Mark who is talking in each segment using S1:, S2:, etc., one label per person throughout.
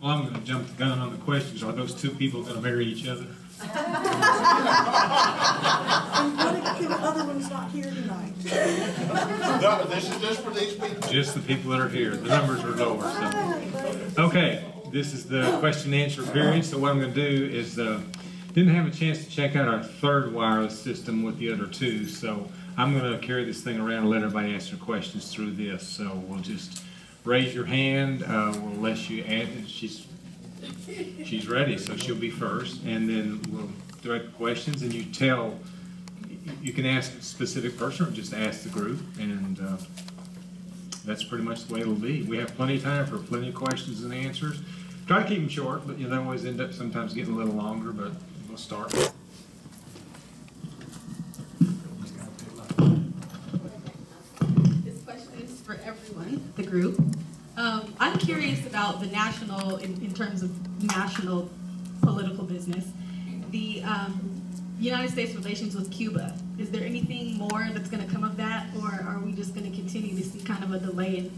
S1: Well, I'm going to jump the gun on the questions. Are those two people going to marry each other?
S2: And what if the other one's not here tonight?
S3: No, this is just for these people.
S1: Just the people that are here. The numbers are lower. So. Okay, this is the question and answer period. So what I'm going to do is, didn't have a chance to check out our third wireless system with the other two. So I'm going to carry this thing around and let everybody ask their questions through this. So we'll just raise your hand. We'll let you add. She's ready, so she'll be first, and then we'll direct questions, and you can ask a specific person or just ask the group, and that's pretty much the way it'll be. We have plenty of time for plenty of questions and answers. Try to keep them short, but they always end up sometimes getting a little longer, but we'll start.
S4: This question is for everyone, the group. I'm curious about the national, in terms of national political business, the United States relations with Cuba. Is there anything more that's going to come of that, or are we just going to continue to see kind of a delay in,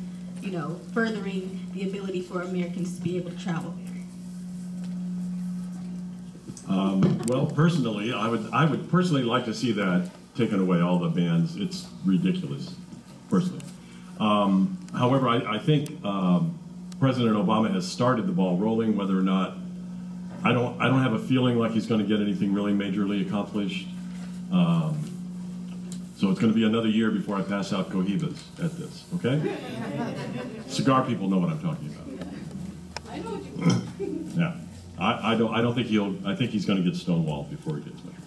S4: furthering the ability for Americans to be able to travel there?
S5: Well, personally, I would personally like to see that taken away, all the bans. It's ridiculous, personally. However, I think President Obama has started the ball rolling. Whether or not, I don't have a feeling like he's going to get anything really majorly accomplished. So it's going to be another year before I pass out cohibas at this. Okay? Cigar people know what I'm talking about.
S4: I know what you mean.
S5: Yeah, I don't think he'll. I think he's going to get stonewalled before he gets much better.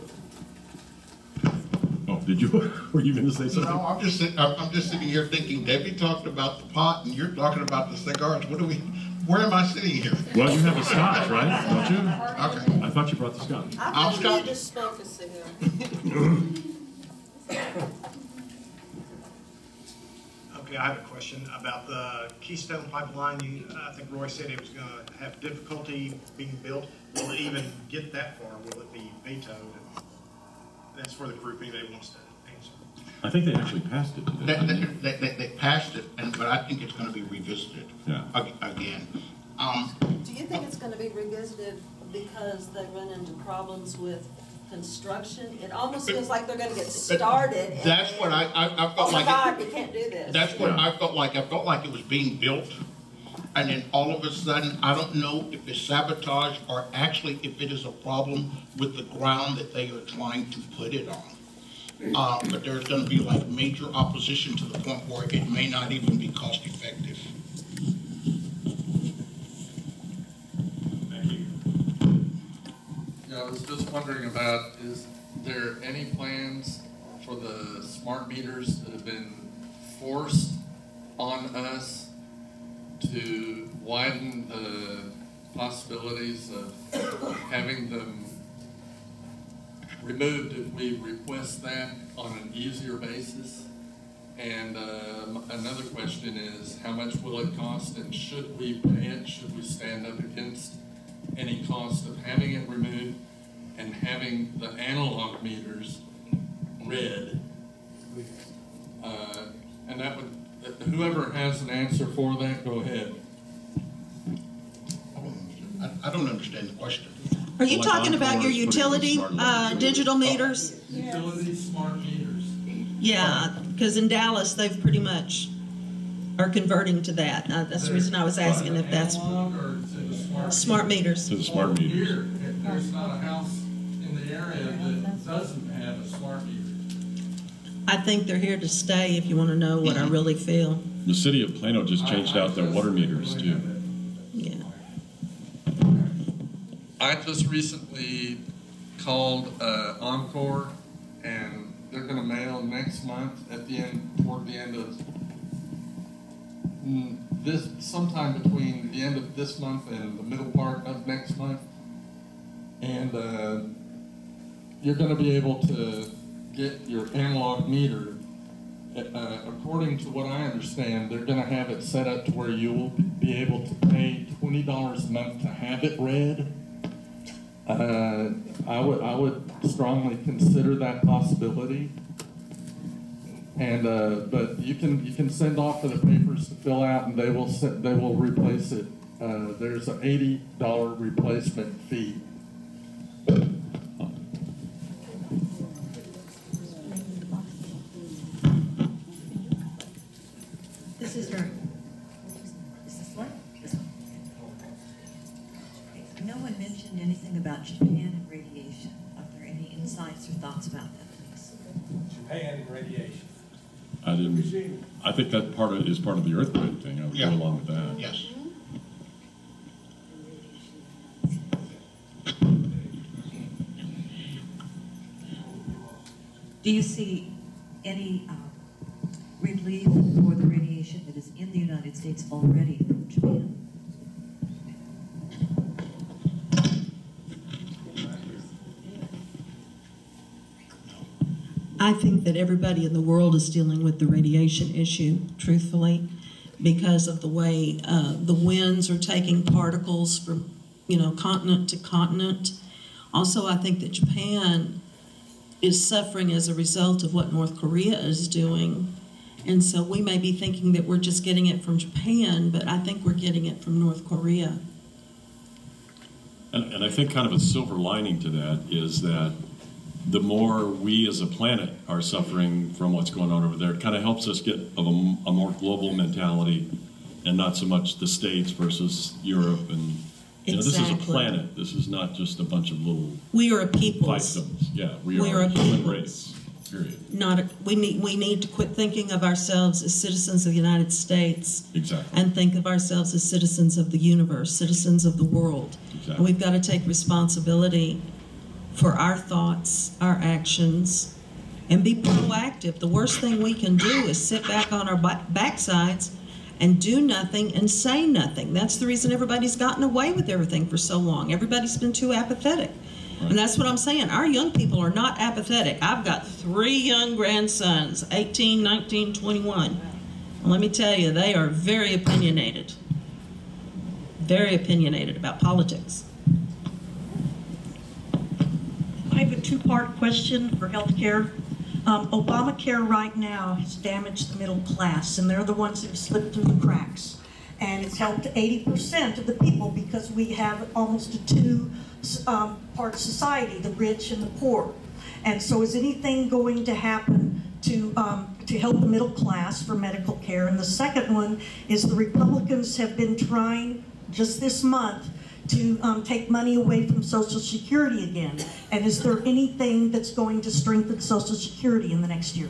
S5: Oh, did you? Were you going to say something?
S3: No, I'm just sitting here thinking. Debbie talked about the pot, and you're talking about the cigars. Where am I sitting here?
S5: Well, you have a scotch, right? Don't you?
S3: Okay.
S5: I thought you brought the scotch.
S2: I thought you just spoke a cigar.
S6: Okay, I have a question about the Keystone Pipeline. I think Roy said it was going to have difficulty being built. Will it even get that far? Will it be vetoed? That's for the group anybody wants to answer.
S5: I think they actually passed it today.
S3: They passed it, but I think it's going to be revisited again.
S2: Do you think it's going to be revisited because they run into problems with construction? It almost feels like they're going to get started.
S3: That's what I felt like.
S2: Oh my God, we can't do this.
S3: That's what I felt like. I felt like it was being built, and then all of a sudden, I don't know if it's sabotage or actually if it is a problem with the ground that they are trying to put it on. But there's going to be like major opposition to the point where it may not even be cost effective.
S1: Thank you.
S7: Yeah, I was just wondering about, is there any plans for the smart meters that have been forced on us to widen the possibilities of having them removed if we request that on an easier basis? And another question is, how much will it cost, and should we pay it? Should we stand up against any cost of having it removed and having the analog meters read? And that would, whoever has an answer for that, go ahead.
S3: I don't understand the question.
S8: Are you talking about your utility digital meters?
S7: Utility smart meters.
S8: Yeah, because in Dallas they've pretty much are converting to that. That's the reason I was asking if that's smart meters.
S5: To the smart meters.
S7: Here, there's not a house in the area that doesn't have a smart meter.
S8: I think they're here to stay, if you want to know what I really feel.
S5: The city of Plano just changed out their water meters too.
S8: Yeah.
S7: I just recently called Encore, and they're going to mail next month toward the end of sometime between the end of this month and the middle part of next month. And you're going to be able to get your analog meter. According to what I understand, they're going to have it set up to where you will be able to pay $20 a month to have it read. I would strongly consider that possibility. And but you can send off for the papers to fill out, and they will replace it there's an $80 replacement fee.
S9: This is her. Is this one? This one. No one mentioned anything about Japan and radiation. Are there any insights or thoughts about that, please?
S1: Japan and radiation.
S5: I think that is part of the earthquake thing. I would go along with that.
S3: Yes.
S9: Do you see any relief for the radiation that is in the United States already from Japan?
S8: I think that everybody in the world is dealing with the radiation issue, truthfully, because of the way the winds are taking particles from, continent to continent. Also, I think that Japan is suffering as a result of what North Korea is doing. And so we may be thinking that we're just getting it from Japan, but I think we're getting it from North Korea.
S5: And I think kind of a silver lining to that is that the more we as a planet are suffering from what's going on over there, it kind of helps us get a more global mentality and not so much the States versus Europe. And this is a planet. This is not just a bunch of little
S8: we are a people.
S5: fiefdoms. Yeah, we are
S8: a
S5: human
S8: peoples.
S5: race. Period.
S8: We need to quit thinking of ourselves as citizens of the United States.
S5: Exactly.
S8: And think of ourselves as citizens of the universe, citizens of the world.
S5: Exactly.
S8: And we've got to take responsibility for our thoughts, our actions, and be proactive. The worst thing we can do is sit back on our backsides and do nothing and say nothing. That's the reason everybody's gotten away with everything for so long. Everybody's been too apathetic. Right. And that's what I'm saying. Our young people are not apathetic. I've got 3 young grandsons, 18, 19, 21. And let me tell you, they are very opinionated about politics.
S10: I have a 2-part question for healthcare. Obamacare right now has damaged the middle class, and they're the ones that have slipped through the cracks. And it's helped 80% of the people because we have almost a 2-part society, the rich and the poor. And so is anything going to happen to help the middle class for medical care? And the second one is the Republicans have been trying just this month to take money away from Social Security again. And is there anything that's going to strengthen Social Security in the next year?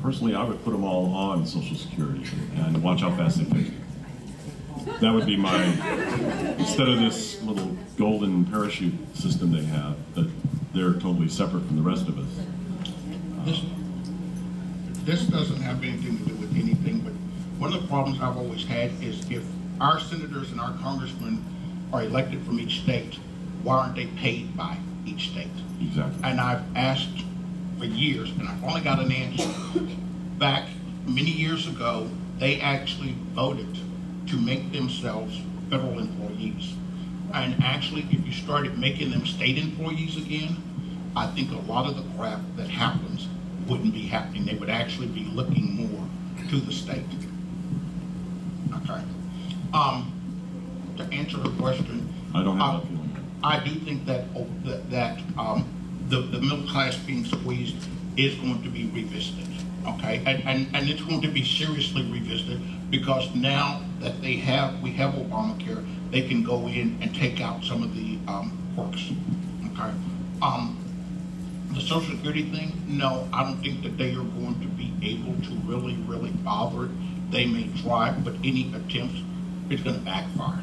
S5: Personally, I would put them all on Social Security and watch how fast they fix it. That would be my, instead of this little golden parachute system they have, that they're totally separate from the rest of us.
S3: This doesn't have anything to do with anything, but one of the problems I've always had is if our senators and our congressmen are elected from each state, why aren't they paid by each state?
S5: Exactly.
S3: And I've asked for years, and I've only got an answer. Back many years ago, they actually voted to make themselves federal employees. And actually, if you started making them state employees again, I think a lot of the crap that happens wouldn't be happening. They would actually be looking more to the state. Okay. To answer her question,
S5: I don't have that feeling.
S3: I do think that the middle class being squeezed is going to be revisited, okay? And it's going to be seriously revisited because now that we have Obamacare, they can go in and take out some of the perks, okay? The Social Security thing, no, I don't think that they are going to be able to really bother it. They may try, but any attempts, it's going to backfire.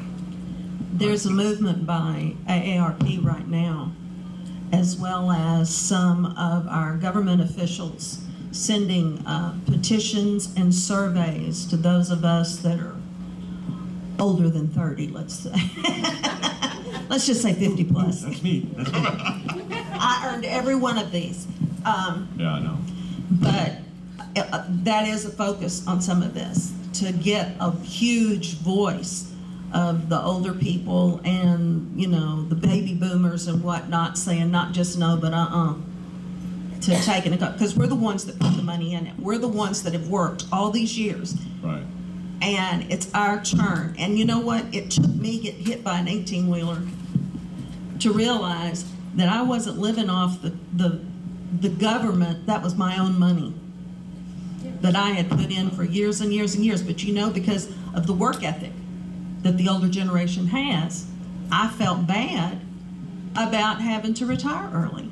S8: There's a movement by AARP right now, as well as some of our government officials sending petitions and surveys to those of us that are older than 30, let's say. Let's just say 50 plus.
S5: That's me. That's me.
S8: I earned every one of these.
S5: Yeah, I know.
S8: But that is a focus on some of this, to get a huge voice of the older people and, the baby boomers and whatnot, saying not just no, but to taking it, because we're the ones that put the money in it. We're the ones that have worked all these years.
S5: Right.
S8: and it's our turn. And you know what? It took me getting hit by an 18-wheeler to realize that I wasn't living off the government. That was my own money that I had put in for years and years and years. But you know, because of the work ethic that the older generation has, I felt bad about having to retire early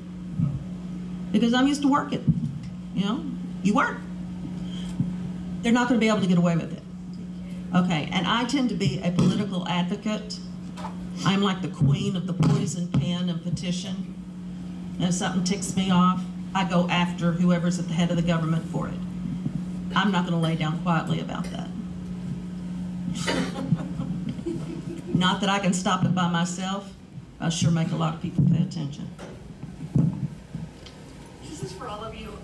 S8: because I'm used to working. You know, you work. They're not going to be able to get away with it. Okay, and I tend to be a political advocate. I'm like the queen of the poison pen and petition. And if something ticks me off, I go after whoever's at the head of the government for it. I'm not going to lay down quietly about that. Not that I can stop it by myself. I sure make a lot of people pay attention.
S11: This is for all of you.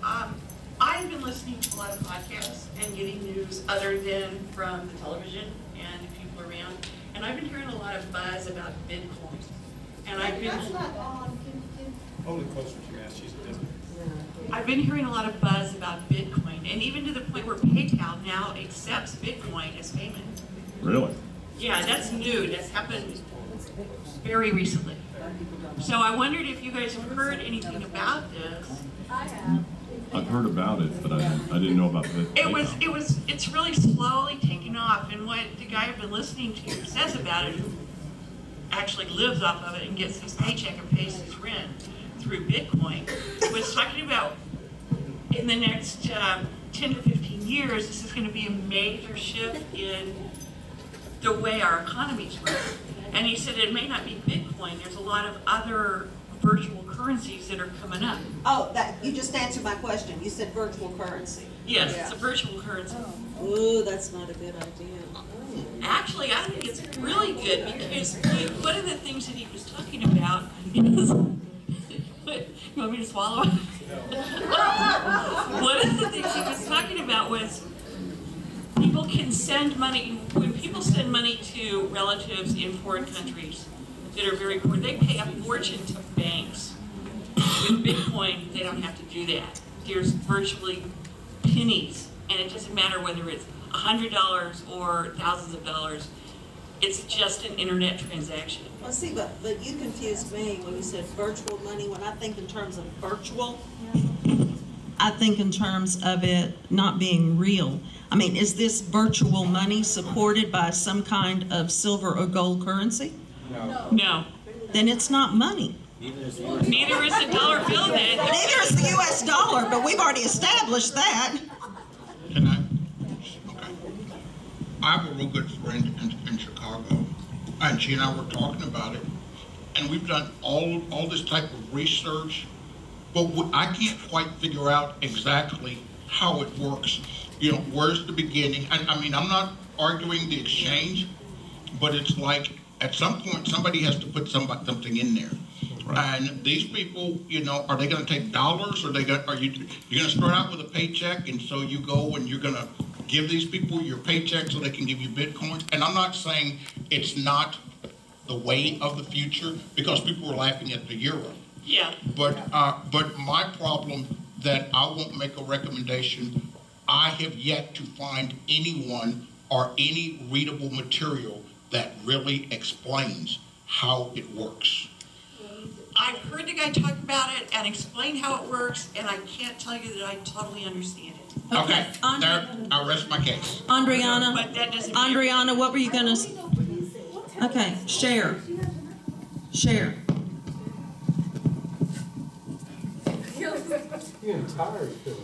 S11: I've been listening to a lot of podcasts and getting news other than from the television and people around. And I've been hearing a lot of buzz about Bitcoin. And I've been...
S6: Hold it closer to your ass, she's a Disney.
S11: I've been hearing a lot of buzz about Bitcoin, and even to the point where PayPal now accepts Bitcoin as payment.
S5: Really?
S11: Yeah, that's new. That's happened very recently. So I wondered if you guys have heard anything about this.
S2: I have.
S5: I've heard about it, but I didn't know about it.
S11: It's really slowly taking off, and what the guy I've been listening to says about it, who actually lives off of it and gets his paycheck and pays his rent through Bitcoin, was talking about in the next 10 to 15 years, this is going to be a major shift in the way our economies run. And he said it may not be Bitcoin, there's a lot of other virtual currencies that are coming up.
S2: Oh, you just answered my question. You said virtual currency.
S11: Yes, it's a virtual currency.
S2: Ooh, that's not a good idea.
S11: Actually, I think it's really good because one of the things that he was talking about is, you want me to swallow it? One of the things he was talking about was people can send money, when people send money to relatives in foreign countries that are very poor, they pay a fortune to banks. With Bitcoin, they don't have to do that. There's virtually pennies, and it doesn't matter whether it's $100 or thousands of dollars. It's just an internet transaction.
S2: Well, see, but you confused me when you said virtual money. When I think in terms of virtual,
S8: I think in terms of it not being real. I mean, is this virtual money supported by some kind of silver or gold currency?
S11: No.
S8: Then it's not money.
S11: Neither is the dollar bill then.
S8: Neither is the U.S. dollar, but we've already established that.
S3: Can I? Okay. I have a real good friend in Chicago, and she and I were talking about it, and we've done all this type of research, but I can't quite figure out exactly how it works. You know, where's the beginning? And I mean, I'm not arguing the exchange, but it's like at some point somebody has to put something in there. Right. And these people, you know, are they going to take dollars, or you're going to start out with a paycheck, and so you go and you're going to give these people your paycheck so they can give you Bitcoin? And I'm not saying it's not the way of the future, because people are laughing at the euro.
S11: Yeah.
S3: But my problem that I won't make a recommendation, I have yet to find anyone or any readable material that really explains how it works.
S11: I've heard the guy talk about it and explain how it works, and I can't tell you that I totally understand it.
S3: Okay, there, I'll rest my case.
S8: Andriana,
S11: But that doesn't
S8: Andriana, what were you going to... Okay, share.
S12: You're tired, Phil.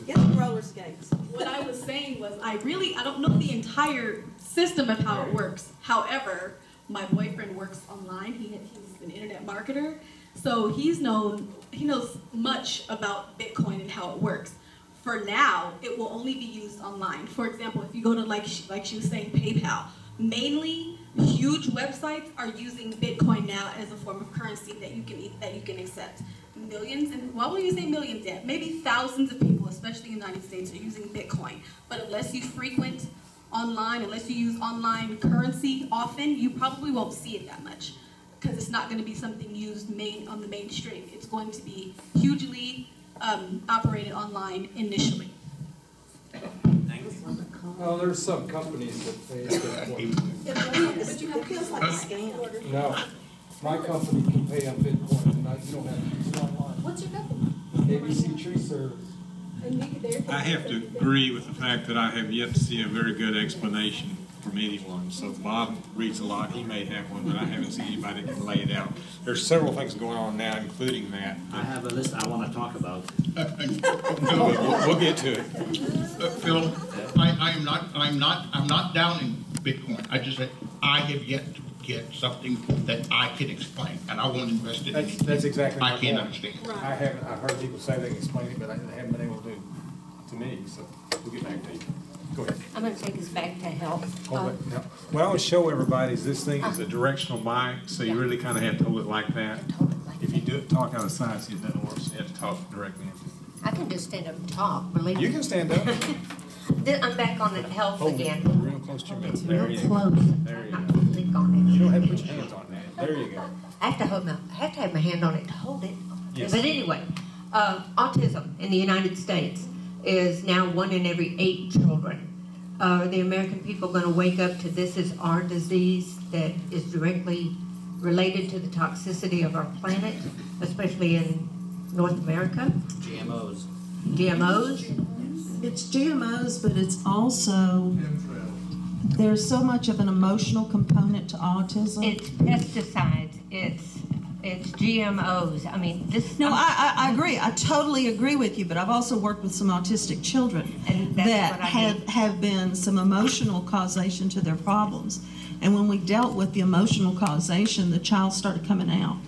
S2: get the roller skates.
S4: What I was saying was I don't know the entire system of how it works. However, my boyfriend works online. He's an internet marketer. So he knows much about Bitcoin and how it works. For now, it will only be used online. For example, if you go to, like she was saying, PayPal, mainly huge websites are using Bitcoin now as a form of currency that you can accept. Millions, and why will you say millions yet? Maybe thousands of people, especially in the United States, are using Bitcoin. But unless you frequent online, unless you use online currency often, you probably won't see it that much, because it's not going to be something used on the mainstream. It's going to be hugely operated online initially.
S2: Thanks.
S12: Well, there's some companies that pay Bitcoin.
S2: It feels like a scam.
S12: No, my company can pay on Bitcoin, and you don't have to use it online.
S13: What's your company?
S12: ABC Tree Service.
S1: I have to agree with the fact that I have yet to see a very good explanation from anyone. So Bob reads a lot, he may have one, but I haven't seen anybody that can lay it out. There's several things going on now, including that.
S14: I have a list I want to talk about.
S1: We'll get to it.
S3: Phil, I'm not downing Bitcoin. I just said I have yet to get something that I can explain, and I won't invest it.
S1: That's exactly my
S3: I can't
S1: point.
S3: understand.
S1: I've heard people say they can explain it, but I haven't been able to me, so we'll get back to you. Go ahead.
S13: I'm going to take us back to health.
S1: What I want to show everybody is this thing is a directional mic, so you really kind of have to hold it like that. If you do it, talk out of sight, see, it doesn't work, so you have to talk directly into it.
S13: I can just stand up and talk, believe me.
S1: You can stand up.
S13: I'm back on the health
S1: Hold
S13: again.
S1: it real close to your mouth. There you go.
S13: Close.
S1: There you
S13: Not
S1: go.
S13: click on it.
S1: You don't have to put your hands on that. There you go.
S13: I have to have my hand on it to hold it.
S1: Yes.
S13: But anyway, autism in the United States is now 1 in every 8 children. Are the American people going to wake up to this is our disease that is directly related to the toxicity of our planet, especially in North America?
S14: GMOs.
S13: GMOs?
S8: It's GMOs, but it's also, there's so much of an emotional component to autism.
S13: It's pesticides. It's GMOs. I mean, this.
S8: No, I agree. I totally agree with you, but I've also worked with some autistic children
S13: And that's
S8: that
S13: what I mean.
S8: have been some emotional causation to their problems. And when we dealt with the emotional causation, the child started coming out.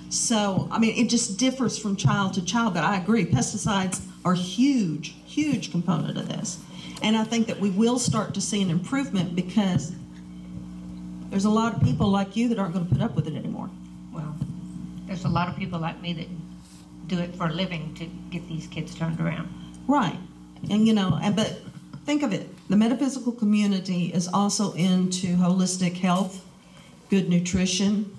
S8: So, I mean, it just differs from child to child, but I agree. Pesticides are huge, huge component of this. And I think that we will start to see an improvement because there's a lot of people like you that aren't going to put up with it anymore.
S13: Well, there's a lot of people like me that do it for a living to get these kids turned around.
S8: Right. And, but think of it. The metaphysical community is also into holistic health, good nutrition.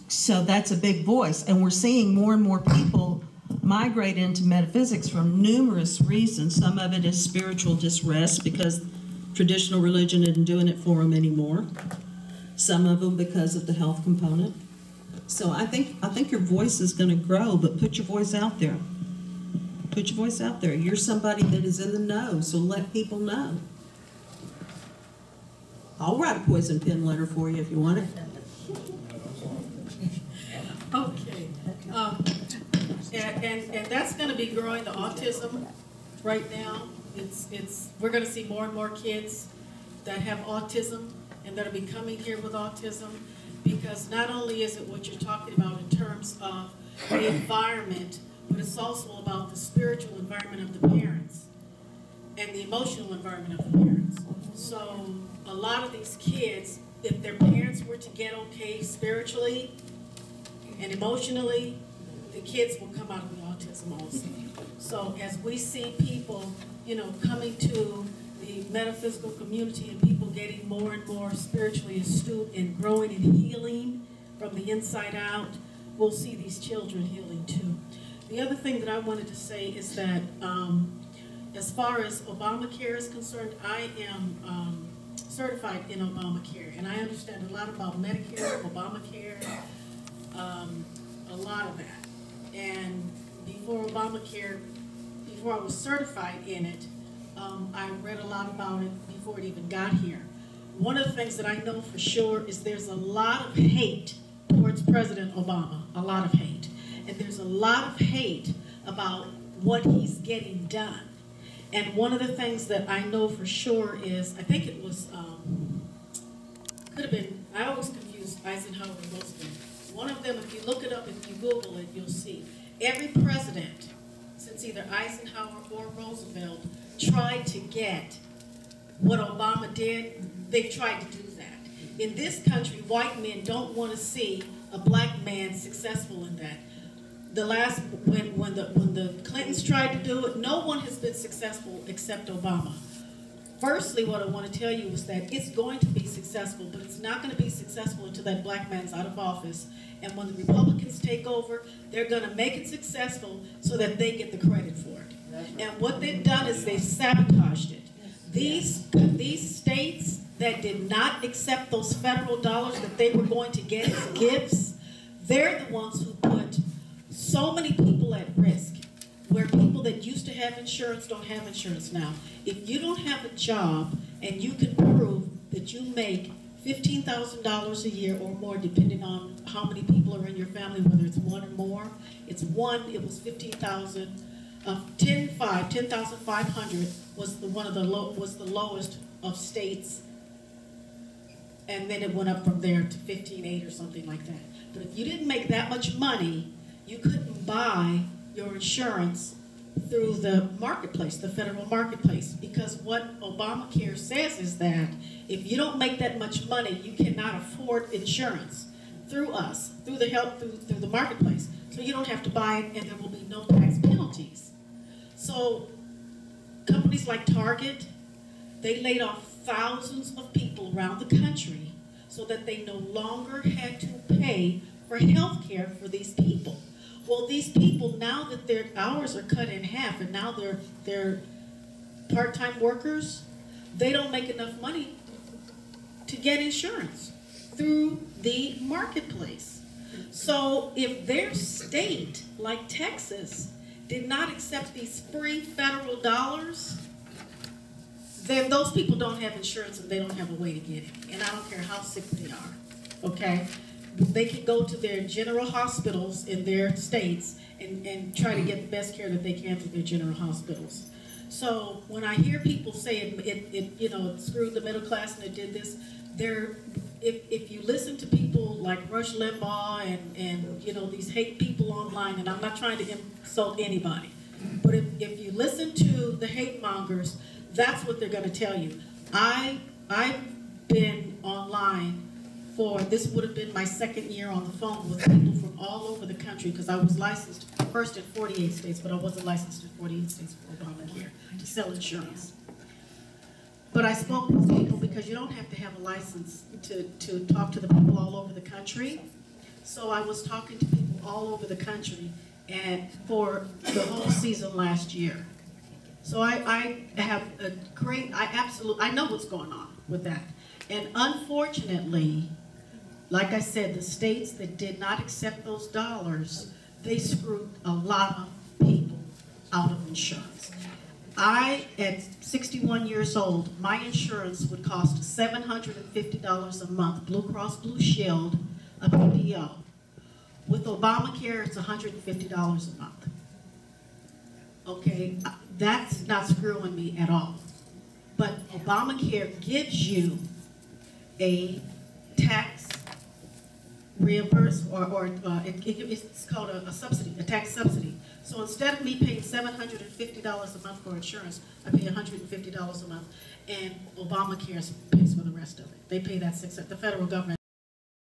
S8: So that's a big voice. And we're seeing more and more people migrate into metaphysics for numerous reasons. Some of it is spiritual distress because traditional religion isn't doing it for them anymore. Some of them because of the health component. So I think your voice is going to grow, but put your voice out there. Put your voice out there. You're somebody that is in the know, so let people know. I'll write a poison pen letter for you if you want it.
S15: Okay. And that's going to be growing, the autism right now. We're going to see more and more kids that have autism and that are be coming here with autism, because not only is it what you're talking about in terms of the environment, but it's also about the spiritual environment of the parents and the emotional environment of the parents. So a lot of these kids, if their parents were to get okay spiritually and emotionally, the kids will come out of the autism also. So as we see people, coming to the metaphysical community and people getting more and more spiritually astute and growing and healing from the inside out, we'll see these children healing too. The other thing that I wanted to say is that as far as Obamacare is concerned, I am certified in Obamacare, and I understand a lot about Medicare, Obamacare, a lot of that. And before Obamacare, before I was certified in it, I read a lot about it before it even got here. One of the things that I know for sure is there's a lot of hate towards President Obama, a lot of hate. And there's a lot of hate about what he's getting done. And one of the things that I know for sure is, I think it was, could have been, I always confuse Eisenhower and Roosevelt. One of them, if you look it up, if you Google it, you'll see. Every president, since either Eisenhower or Roosevelt, tried to get what Obama did. They've tried to do that. In this country, white men don't want to see a black man successful in that. When the Clintons tried to do it, no one has been successful except Obama. Firstly, what I want to tell you is that it's going to be successful, but it's not going to be successful until that black man's out of office. And when the Republicans take over, they're going to make it successful so that they get the credit for it. And what they've done is they've sabotaged it. These states that did not accept those federal dollars that they were going to get as gifts, they're the ones who put so many people at risk, where people that used to have insurance don't have insurance now. If you don't have a job and you can prove that you make $15,000 a year or more, depending on how many people are in your family, whether it's one or more, it was 15,000. 10,500 was the lowest of states, and then it went up from there to 15,800 or something like that. But if you didn't make that much money, you couldn't buy your insurance through the marketplace, the federal marketplace, because what Obamacare says is that if you don't make that much money, you cannot afford insurance through us, through the marketplace. So you don't have to buy it, and there will be no tax penalties. So companies like Target, they laid off thousands of people around the country so that they no longer had to pay for health care for these people. Well, these people, now that their hours are cut in half and now they're part-time workers, they don't make enough money to get insurance through the marketplace. So if their state, like Texas, did not accept these free federal dollars, then those people don't have insurance and they don't have a way to get it. And I don't care how sick they are, okay? They can go to their general hospitals in their states and try to get the best care that they can through their general hospitals. So when I hear people say it screwed the middle class and it did this, if you listen to people like Rush Limbaugh and these hate people online, and I'm not trying to insult anybody, but if you listen to the hate mongers, that's what they're going to tell you. I've been online this would have been my second year on the phone with people from all over the country, because I was licensed first in 48 states, but I wasn't licensed in 48 states for Obamacare to sell insurance. But I spoke with people because you don't have to have a license to talk to the people all over the country. So I was talking to people all over the country and for the whole season last year. So I have I know what's going on with that. And unfortunately, like I said, the states that did not accept those dollars, they screwed a lot of people out of insurance. At 61 years old, my insurance would cost $750 a month, Blue Cross Blue Shield, a PPO. With Obamacare, it's $150 a month. Okay, that's not screwing me at all. But Obamacare gives you a tax reimbursement, it's called a subsidy, a tax subsidy. So instead of me paying $750 a month for insurance, I pay $150 a month, and Obamacare pays for the rest of it. They pay that the federal government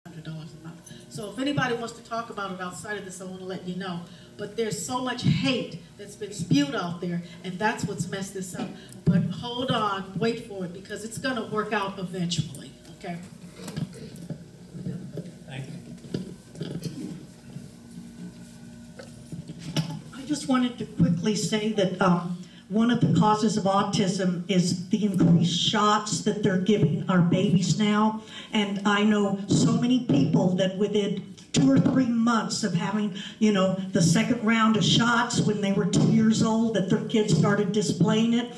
S15: $100 a month. So if anybody wants to talk about it outside of this, I want to let you know. But there's so much hate that's been spewed out there, and that's what's messed this up. But hold on, wait for it, because it's going to work out eventually. Okay.
S10: Thank you. I just wanted to quickly say that one of the causes of autism is the increased shots that they're giving our babies now. And I know so many people that within 2 or 3 months of having, the second round of shots when they were 2 years old, that their kids started displaying it.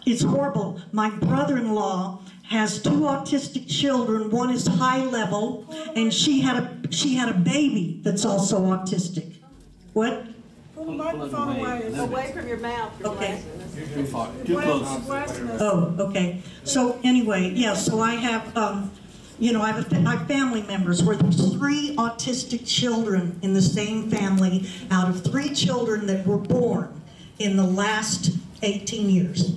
S10: It's horrible. My brother-in-law has 2 autistic children. One is high level, and she had a baby that's also autistic. What?
S2: Pull the microphone away from your mouth.
S10: Okay.
S14: Too far. Too close.
S10: Oh, okay. So anyway, yeah. So I have, I have family members where there's 3 autistic children in the same family out of 3 children that were born in the last 18 years.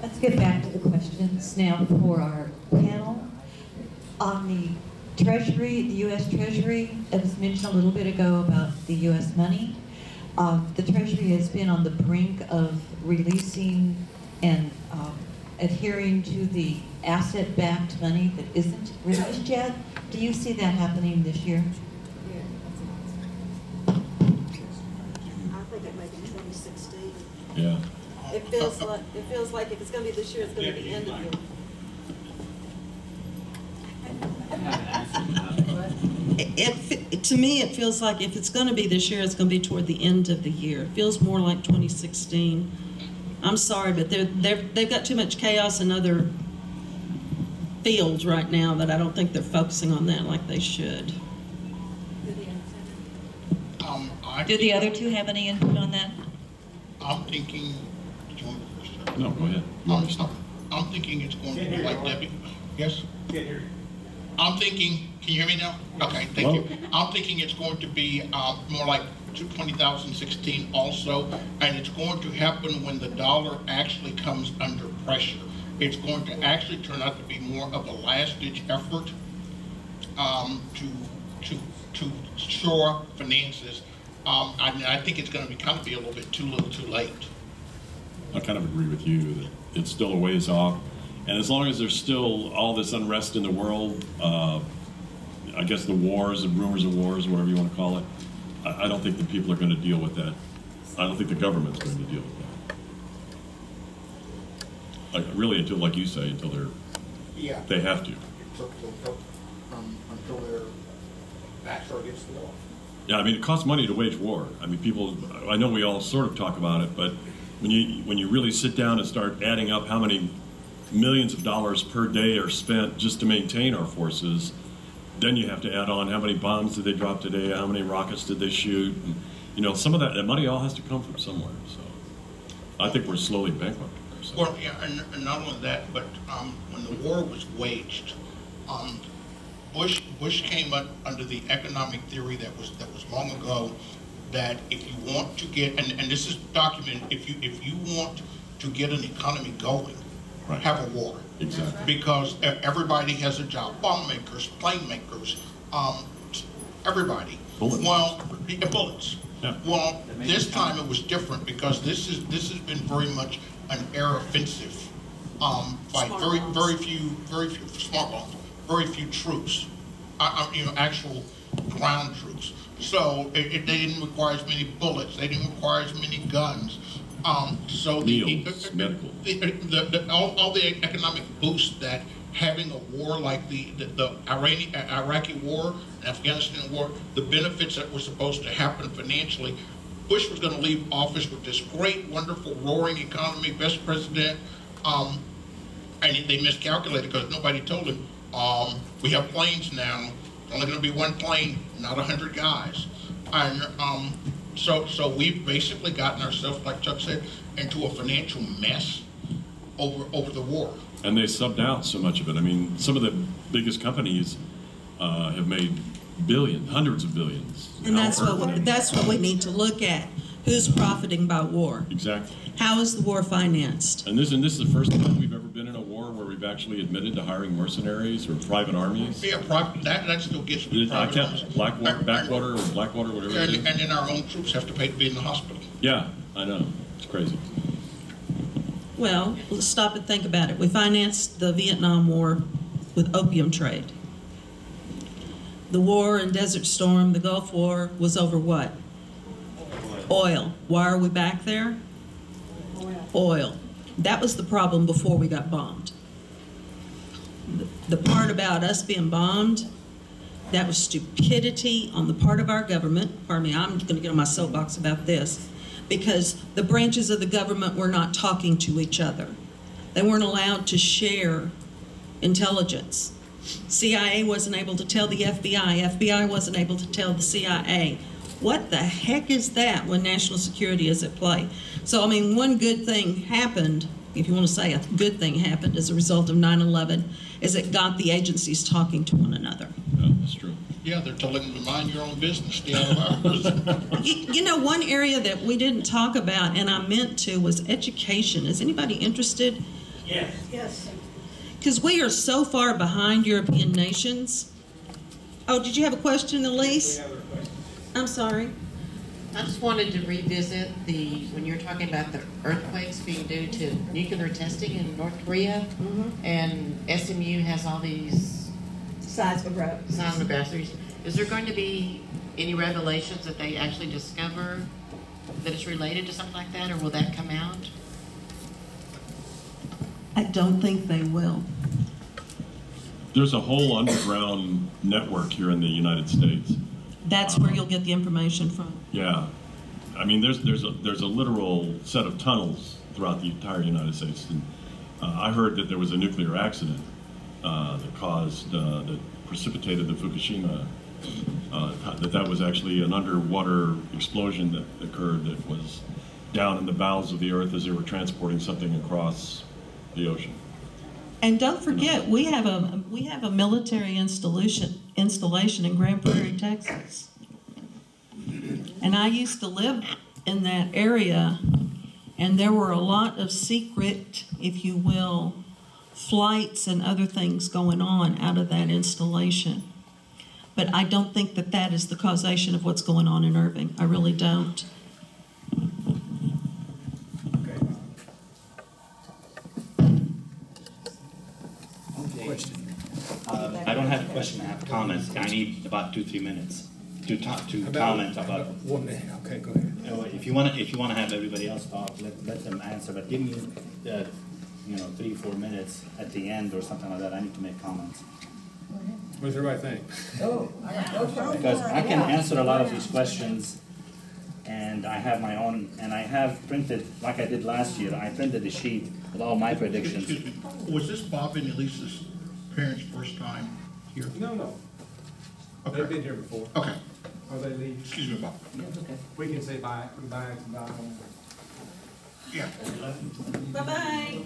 S9: Let's get back to the questions now for our panel. On the Treasury, the U.S. Treasury, it was mentioned a little bit ago about the U.S. money. The Treasury has been on the brink of releasing and adhering to the asset-backed money that isn't released yet. Do you see that happening this year?
S5: Yeah.
S2: It feels like if it's gonna be this year, it's gonna be the end of the year.
S8: To me, it feels like if it's going to be this year, it's going to be toward the end of the year. It feels more like 2016. I'm sorry, but they've got too much chaos in other fields right now that I don't think they're focusing on that like they should.
S9: Do the other two have any input on that?
S3: I'm thinking,
S5: No, go ahead.
S3: I'm thinking it's going to be like Debbie. Yes? Can't hear you. I'm thinking, can you hear me now? Okay, thank you. I'm thinking it's going to be more like 2016 also, and it's going to happen when the dollar actually comes under pressure. It's going to actually turn out to be more of a last-ditch effort to shore finances. I think it's going to kind of be a little bit too little too late.
S5: I kind of agree with you that it's still a ways off. And as long as there's still all this unrest in the world, I guess the wars and rumors of wars, whatever you want to call it, I don't think the people are going to deal with that. I don't think the government's going to deal with that. Really, until, like you say, until they have to.
S3: Until their backs are against the wall.
S5: Yeah, I mean, it costs money to wage war. I mean, people, I know we all sort of talk about it, but when you really sit down and start adding up how many millions of dollars per day are spent just to maintain our forces, then you have to add on how many bombs did they drop today, how many rockets did they shoot, and, you know, some of that money all has to come from somewhere. So I think we're slowly bankrupting ourselves.
S3: Well, yeah, and not only that, but when the war was waged, Bush came up under the economic theory that was long ago, that if you want to get, and this is documented, if you want to get an economy going,
S5: right,
S3: have a war.
S5: Exactly.
S3: Because everybody has a job. Bomb makers, plane makers, everybody.
S5: Bullets.
S3: Well, bullets.
S5: Yeah.
S3: Well, this time it was different because this has been very much an air offensive by very few smart bombs, very few troops, actual ground troops. So they didn't require as many bullets. They didn't require as many guns. So all the economic boost that having a war like the Iraqi war, and Afghanistan war, the benefits that were supposed to happen financially, Bush was going to leave office with this great, wonderful, roaring economy, best president, and they miscalculated because nobody told him, we have planes now, it's only going to be one plane, not 100 guys. And so we've basically gotten ourselves, like Chuck said, into a financial mess over the war.
S5: And they subbed out so much of it. I mean, some of the biggest companies have made billions, hundreds of billions.
S8: And that's what we need to look at. Who's profiting by war?
S5: Exactly.
S8: How is the war financed?
S5: And this is the first time we've ever been in a war where we've actually admitted to hiring mercenaries or private armies.
S3: Yeah, that still gets me.
S5: Blackwater, whatever.
S3: And then our own troops have to pay to be in the hospital.
S5: Yeah, I know. It's crazy.
S8: Well, let's stop and think about it. We financed the Vietnam War with opium trade. The war in Desert Storm, the Gulf War, was over what? Oil. Why are we back there? Oil. That was the problem before we got bombed. The part about us being bombed, that was stupidity on the part of our government. Pardon me, I'm going to get on my soapbox about this. Because the branches of the government were not talking to each other. They weren't allowed to share intelligence. CIA wasn't able to tell the FBI. FBI wasn't able to tell the CIA. What the heck is that when national security is at play? So, I mean, one good thing happened, if you want to say a good thing happened as a result of 9/11, is it got the agencies talking to one another.
S5: Yeah, that's true.
S3: Yeah, they're telling them to mind your own business, stay out of ours.
S8: You know, one area that we didn't talk about, and I meant to, was education. Is anybody interested?
S10: Yes. Yes.
S8: Because we are so far behind European nations. Oh, did you have a question, Elise? I'm sorry.
S16: I just wanted to revisit when you're talking about the earthquakes being due to nuclear testing in North Korea, and SMU has all these seismographs. Is there going to be any revelations that they actually discover that it's related to something like that, or will that come out?
S8: I don't think they will.
S5: There's a whole underground network here in the United States.
S8: That's where you'll get the information from.
S5: Yeah, I mean, there's a literal set of tunnels throughout the entire United States. And I heard that there was a nuclear accident that precipitated the Fukushima. That was actually an underwater explosion that occurred that was down in the bowels of the earth as they were transporting something across the ocean.
S8: And don't forget, we have a military installation in Grand Prairie, Texas. And I used to live in that area, and there were a lot of secret, if you will, flights and other things going on out of that installation. But I don't think that that is the causation of what's going on in Irving. I really don't.
S14: I don't have a question, I have comments. I need about 2-3 minutes to comment about.
S12: 1 minute, okay, go ahead.
S14: If you want to have everybody else talk, let them answer, but give me 3-4 minutes at the end or something like that. I need to make comments.
S12: What does everybody think?
S14: Because I can answer a lot of these questions, and I have my own, and I have printed, like I did last year, I printed a sheet with all my predictions.
S3: Excuse me, was this Bob and Elisa's parents' first time here?
S12: No.
S3: Okay.
S12: They've been here before.
S3: Okay.
S12: Are they leaving?
S3: Excuse me, Bob.
S14: Yes, okay.
S12: We can say bye, goodbye, goodbye.
S3: Yeah.
S2: Bye-bye.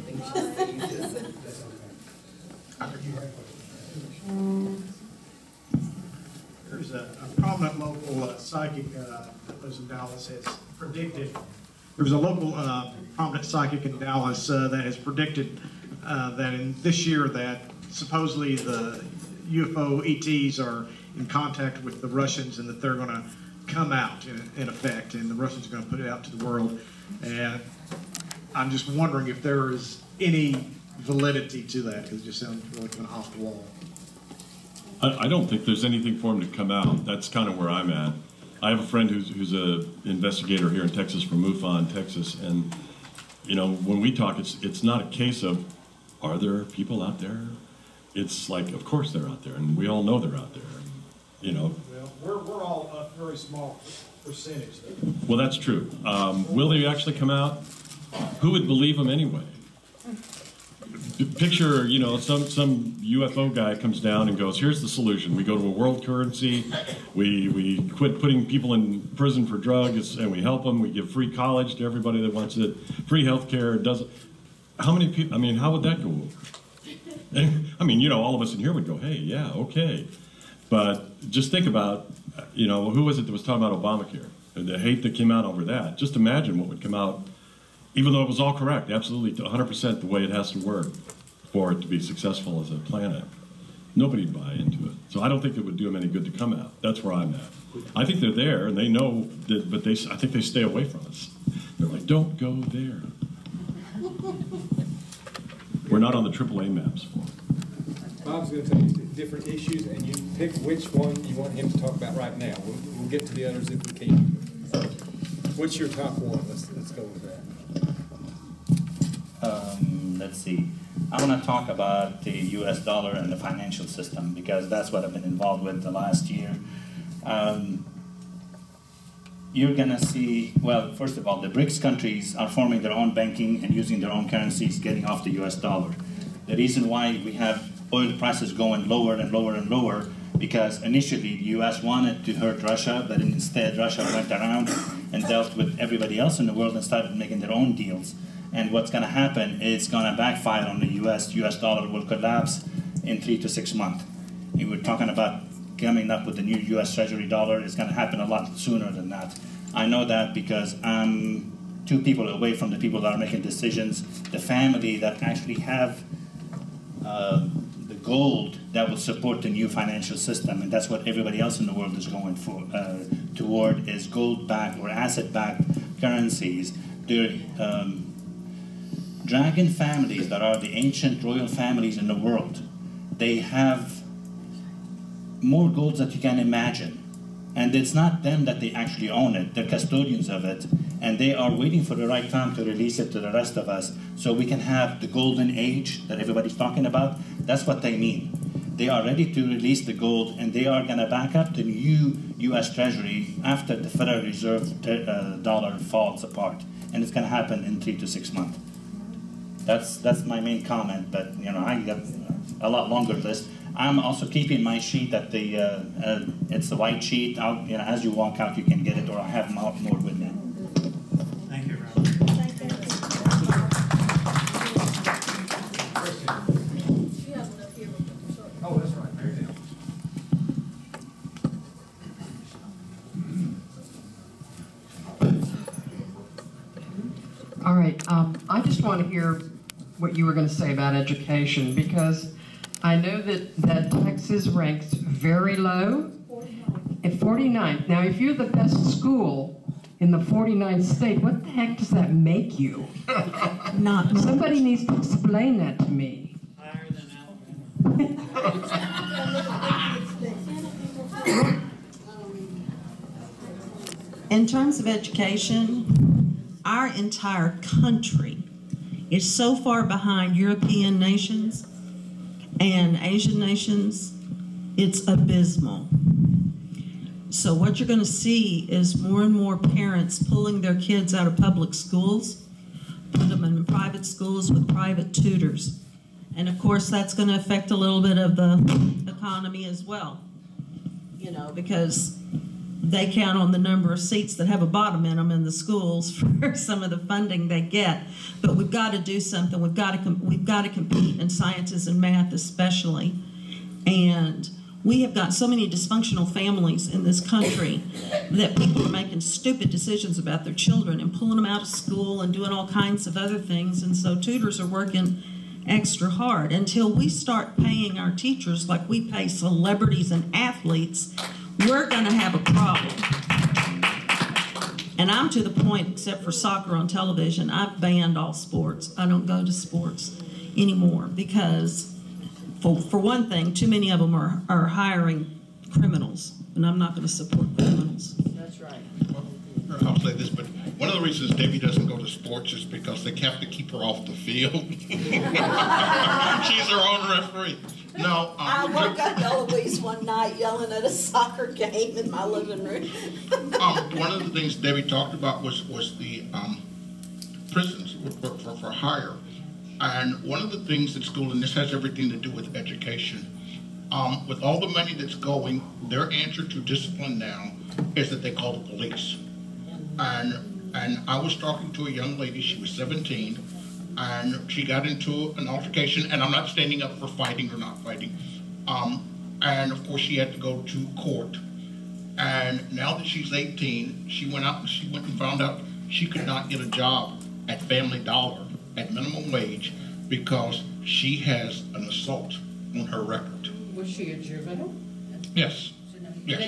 S6: There's a prominent local psychic that lives in Dallas has predicted, there's a local prominent psychic in Dallas that has predicted that in this year that supposedly the UFO ETs are in contact with the Russians and that they're going to come out in effect, and the Russians are going to put it out to the world. And I'm just wondering if there is any validity to that, because it just sounds really kind of off the wall.
S5: I don't think there's anything for him to come out. That's kind of where I'm at. I have a friend who's an investigator here in Texas from MUFON, Texas, and when we talk, it's not a case of are there people out there. It's like, of course they're out there, and we all know they're out there.
S6: Well, we're all a very small percentage.
S5: Well, that's true. Will they actually come out? Who would believe them anyway? Picture, some UFO guy comes down and goes, here's the solution. We go to a world currency, we quit putting people in prison for drugs, and we help them. We give free college to everybody that wants it, free health care. How many people, how would that go over? All of us in here would go, hey, yeah, okay. But just think about, who was it that was talking about Obamacare? The hate that came out over that. Just imagine what would come out, even though it was all correct, absolutely 100% the way it has to work for it to be successful as a planet. Nobody'd buy into it. So I don't think it would do them any good to come out. That's where I'm at. I think they're there, and they know that, but I think they stay away from us. They're like, don't go there. We're not on the AAA maps for it.
S12: Bob's going to tell you different issues, and you pick which one you want him to talk about right now. We'll get to the others if we can. What's your top one? Let's go with that.
S14: Let's see. I want to talk about the U.S. dollar and the financial system, because that's what I've been involved with the last year. You're going to see, well, first of all, the BRICS countries are forming their own banking and using their own currencies, getting off the U.S. dollar. The reason why we have oil prices going lower and lower and lower, because initially the U.S. wanted to hurt Russia, but instead Russia went around and dealt with everybody else in the world and started making their own deals. And what's going to happen is going to backfire on the U.S. U.S. dollar will collapse in 3 to 6 months. And we're talking about coming up with the new U.S. Treasury dollar. It's going to happen a lot sooner than that. I know that because I'm 2 people away from the people that are making decisions, the family that actually have the gold that will support the new financial system, and that's what everybody else in the world is going for toward, is gold-backed or asset-backed currencies. They're dragon families that are the ancient royal families in the world. They have more gold than you can imagine. And it's not them that they actually own it, they're custodians of it, and they are waiting for the right time to release it to the rest of us so we can have the golden age that everybody's talking about. That's what they mean. They are ready to release the gold, and they are gonna back up the new US Treasury after the Federal Reserve dollar falls apart. And it's gonna happen in 3 to 6 months. That's my main comment, but you know, I got a lot longer list. I'm also keeping my sheet at the, it's the white sheet. You know, as you walk out, you can get it, or I have more with me.
S17: Thank you, Robert.
S12: Oh, that's right, there you go.
S18: All right, I just want to hear what you were going to say about education, because I know that Texas ranks very low at 49th. Now, if you're the best school in the 49th state, what the heck does that make you?
S8: Not much.
S18: Somebody needs to explain that to me.
S17: Higher than
S8: In terms of education, our entire country is so far behind European nations and Asian nations, it's abysmal. So what you're going to see is more and more parents pulling their kids out of public schools, put them in private schools with private tutors. And of course, that's going to affect a little bit of the economy as well, you know, because they count on the number of seats that have a bottom in them in the schools for some of the funding they get. But we've got to do something. We've got to compete in sciences and math especially. And we have got so many dysfunctional families in this country that people are making stupid decisions about their children and pulling them out of school and doing all kinds of other things. And so tutors are working extra hard. Until we start paying our teachers like we pay celebrities and athletes, we're going to have a problem. And I'm to the point, except for soccer on television, I've banned all sports. I don't go to sports anymore because, for one thing, too many of them are hiring criminals, and I'm not going to support criminals.
S2: That's right.
S3: I'll say this, but one of the reasons Debbie doesn't go to sports is because they have to keep her off the field. She's her own referee. No,
S2: I woke up Eloise one night yelling at a soccer game in my living room.
S3: One of the things Debbie talked about was the prisons for hire. And one of the things at school, and this has everything to do with education, with all the money that's going, their answer to discipline now is that they call the police. And I was talking to a young lady, she was 17, and she got into an altercation, and I'm not standing up for fighting or not fighting. And of course she had to go to court. And now that she's 18, she went out and found out she could not get a job at Family Dollar at minimum wage because she has an assault on her record.
S16: Was she a juvenile?
S3: Yes. Yes.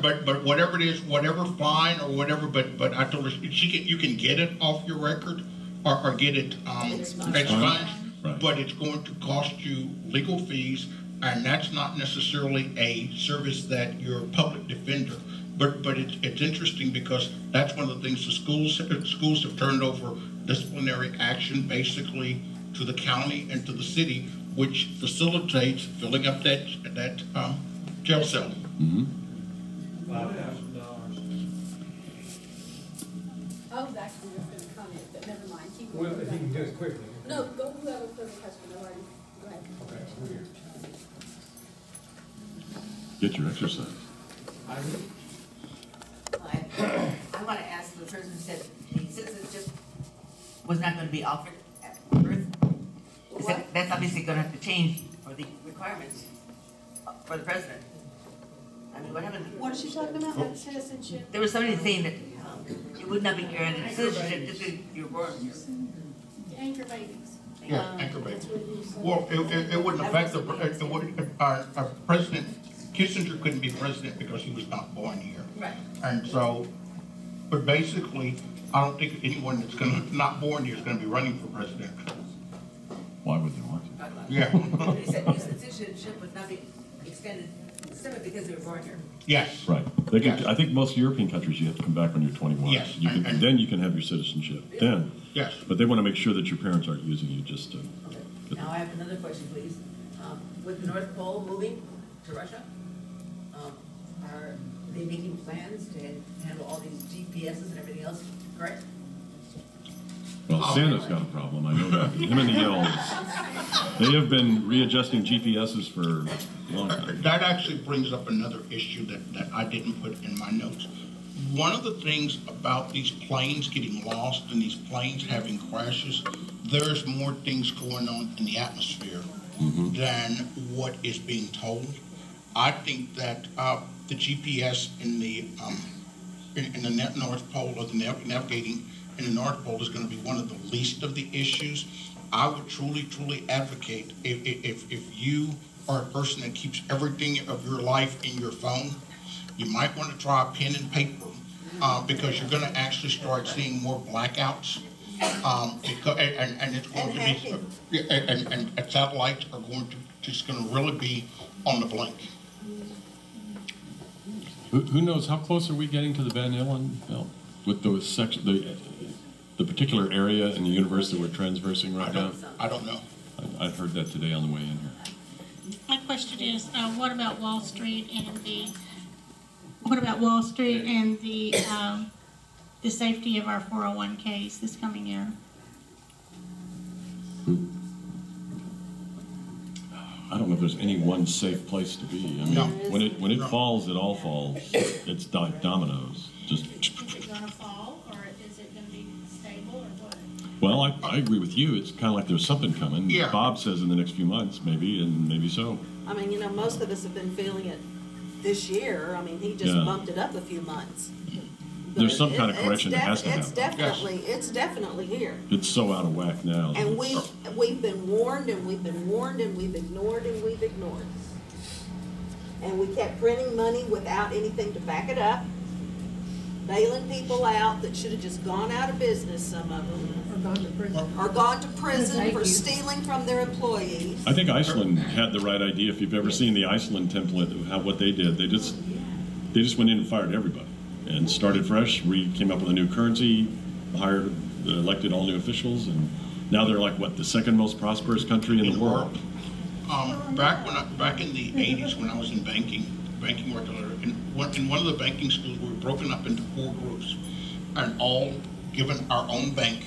S3: But whatever it is, whatever fine or whatever, but I told her you can get it off your record or get it expunged, right. But it's going to cost you legal fees, and that's not necessarily a service that your public defender. But it's interesting because that's one of the things the schools have turned over disciplinary action basically to the county and to the city, which facilitates filling up that jail cell.
S12: $5,000.
S15: I was actually just going to comment, but never mind. Keep
S12: Well,
S15: going.
S12: if you can do it quickly.
S15: No, go who have a further question. Go ahead.
S12: Okay, we're here.
S5: Get your exercise.
S19: I want to ask the person who said, since it just was not going to be offered at birth, that's obviously going to have to change for the requirements for the president. I mean, what happened?
S2: What is she talking about? Citizenship?
S19: There was somebody saying that it would not be granted citizenship just because you're born here.
S15: Anchor babies.
S3: Yeah, anchor babies. Well, it wouldn't affect our President Kissinger couldn't be president because he was not born here.
S19: Right.
S3: And so, but basically, I don't think anyone that's not born here is going to be running for president.
S5: Why would they want to?
S3: Yeah.
S19: He said citizenship would not be extended Simply because they were born here.
S3: Yes.
S5: Right. They can,
S3: Yes.
S5: I think most European countries you have to come back when you're 21.
S3: Yes,
S5: You can, then you can have your citizenship. Then.
S3: Yes.
S5: But they want to make sure that your parents aren't using you just to.
S19: Now I have another question, please. With the North Pole moving to Russia, are they making plans to handle all these GPSs and everything else, correct?
S5: Well, Santa's got a problem. I know that. Him and the elves. They have been readjusting GPSs for a long time.
S3: That actually brings up another issue that I didn't put in my notes. One of the things about these planes getting lost and these planes having crashes, there's more things going on in the atmosphere than what is being told. I think that the GPS in the North Pole, or the navigating in the North Pole, is going to be one of the least of the issues. I would truly advocate if you are a person that keeps everything of your life in your phone, you might want to try a pen and paper because you're going to actually start seeing more blackouts. Because, and it's going to be, and satellites are going to just going to really be on the blink.
S5: Who knows how close are we getting to the Van Allen belt with those the particular area in the universe that we're transversing right now?
S3: I don't know.
S5: I heard that today on the way in here.
S20: My question is, what about Wall Street and the safety of our 401ks this coming year?
S5: I don't know if there's any one safe place to be. I mean, when it falls, it all falls. It's dominoes. Just.
S20: Is it going to fall, or is it going to be stable, or what?
S5: Well, I agree with you. It's kind of like there's something coming.
S3: Yeah.
S5: Bob says in the next few months, maybe, and maybe so.
S2: I mean, most of us have been feeling it this year. I mean, he just bumped it up a few months.
S5: There's some kind of correction that has to happen.
S2: It's definitely here.
S5: It's so out of whack now.
S2: And we've been warned, and we've been warned, and we've ignored, and we've ignored. And we kept printing money without anything to back it up, bailing people out that should have just gone out of business, some of them. Or gone to prison for stealing from their employees.
S5: I think Iceland had the right idea. If you've ever seen the Iceland template of what they did, they just went in and fired everybody and started fresh. We came up with a new currency, hired, elected all new officials, and now they're like, what, the second most prosperous country in the world?
S3: Back in the 80s when I was in banking work, in one of the banking schools, we were broken up into 4 groups and all given our own bank